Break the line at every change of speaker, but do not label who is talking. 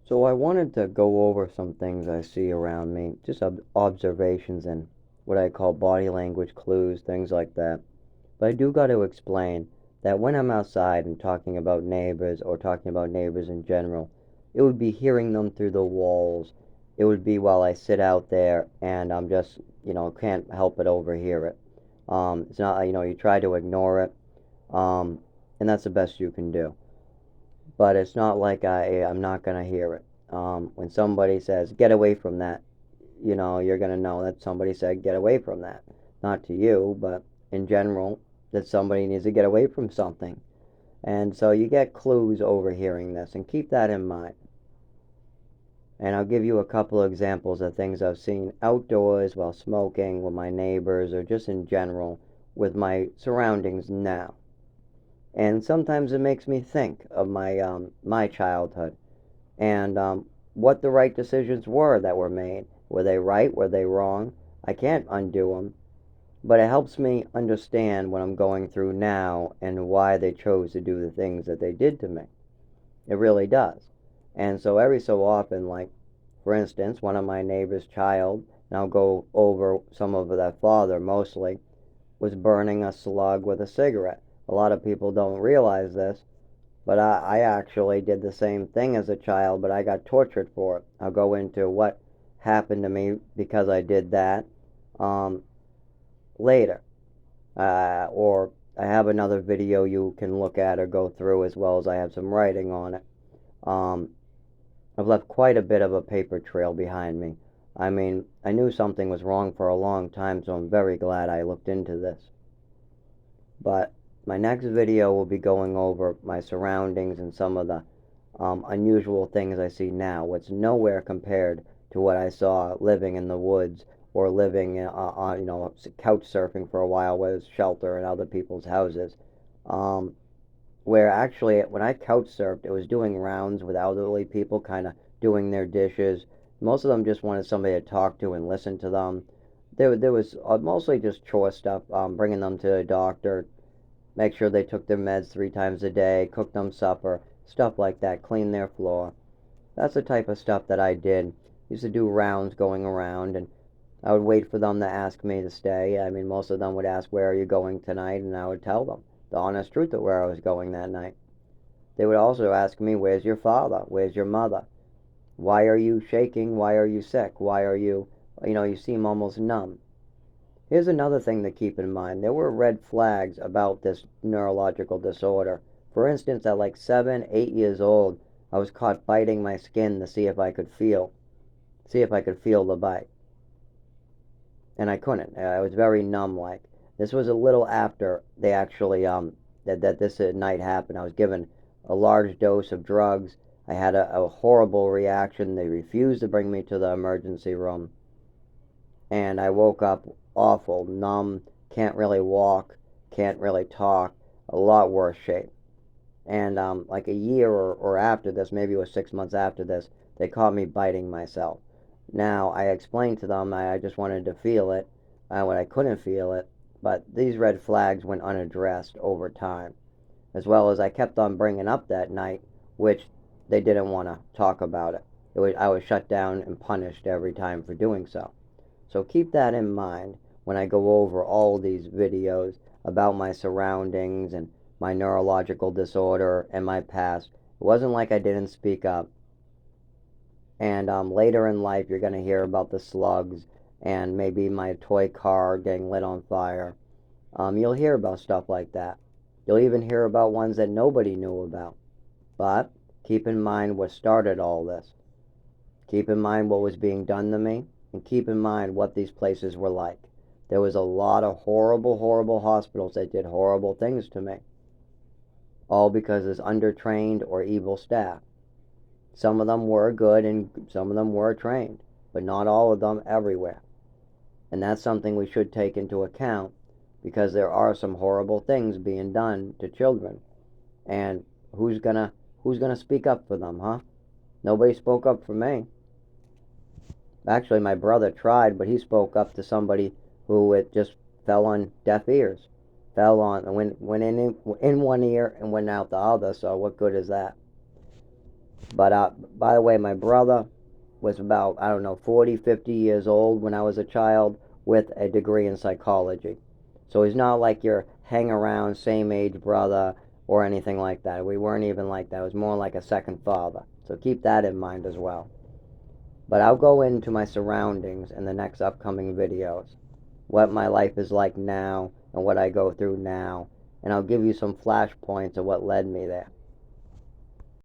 So I wanted to go over some things I see around me, just observations and what I call body language clues, things like that. But I do got to explain that when I'm outside and talking about neighbors or talking about neighbors in general, it would be hearing them through the walls. It would be while I sit out there and I'm just, can't help but overhear it. It's not, you try to ignore it, um, and that's the best you can do. But it's not like I'm not gonna hear it. When somebody says get away from that, you're gonna know that somebody said get away from that. Not to you, but in general, that somebody needs to get away from something. And so you get clues overhearing this, and keep that in mind. And I'll give you a couple of examples of things I've seen outdoors while smoking with my neighbors or just in general with my surroundings now. And sometimes it makes me think of my childhood and what the right decisions were that were made. Were they right? Were they wrong? I can't undo them, but it helps me understand what I'm going through now and why they chose to do the things that they did to me. It really does. And so every so often, like for instance, one of my neighbor's child, and I'll go over some of that father mostly, was burning a slug with a cigarette. A lot of people don't realize this, but I actually did the same thing as a child, but I got tortured for it. I'll go into what happened to me because I did that um, later. Or I have another video you can look at or go through as well as I have some writing on it. Um, I've left quite a bit of a paper trail behind me. I mean, I knew something was wrong for a long time, so I'm very glad I looked into this. But my next video will be going over my surroundings and some of the unusual things I see now. What's nowhere compared to what I saw living in the woods or living on, couch surfing for a while with shelter in other people's houses. Um, where actually, when I couch surfed, it was doing rounds with elderly people, kind of doing their dishes. Most of them just wanted somebody to talk to and listen to them. There was mostly just chore stuff, bringing them to a doctor, make sure they took their meds 3 times a day, cook them supper, stuff like that, clean their floor. That's the type of stuff that I did. Used to do rounds going around, and I would wait for them to ask me to stay. I mean, most of them would ask, "Where are you going tonight?" And I would tell them the honest truth of where I was going that night. They would also ask me, "Where's your father? Where's your mother? Why are you shaking? Why are you sick? Why are you, you seem almost numb?" Here's another thing to keep in mind. There were red flags about this neurological disorder. For instance, at like 7, 8 years old, I was caught biting my skin to see if I could feel the bite. And I couldn't. I was very numb like. This was a little after they actually, that this night happened. I was given a large dose of drugs. I had a horrible reaction. They refused to bring me to the emergency room. And I woke up awful, numb, can't really walk, can't really talk, a lot worse shape. And like a year or after this, maybe it was 6 months after this, they caught me biting myself. Now, I explained to them I just wanted to feel it when I couldn't feel it, but these red flags went unaddressed over time, as well as I kept on bringing up that night, which they didn't want to talk about it. I was shut down and punished every time for doing so. So keep that in mind when I go over all these videos about my surroundings and my neurological disorder and my past. It wasn't like I didn't speak up. And later in life, you're going to hear about the slugs and maybe my toy car getting lit on fire. You'll hear about stuff like that. You'll even hear about ones that nobody knew about. But keep in mind what started all this. Keep in mind what was being done to me, and keep in mind what these places were like. There was a lot of horrible, horrible hospitals that did horrible things to me, all because of undertrained or evil staff. Some of them were good and some of them were trained, but not all of them everywhere. And that's something we should take into account because there are some horrible things being done to children. And who's gonna speak up for them, huh? Nobody spoke up for me. Actually, my brother tried, but he spoke up to somebody who it just fell on deaf ears. Fell on, went in one ear and went out the other, so what good is that? But by the way, my brother was about, I don't know, 40, 50 years old when I was a child with a degree in psychology. So he's not like your hang around, same age brother or anything like that. We weren't even like that. It was more like a second father. So keep that in mind as well. But I'll go into my surroundings in the next upcoming videos. What my life is like now and what I go through now. And I'll give you some flashpoints of what led me there.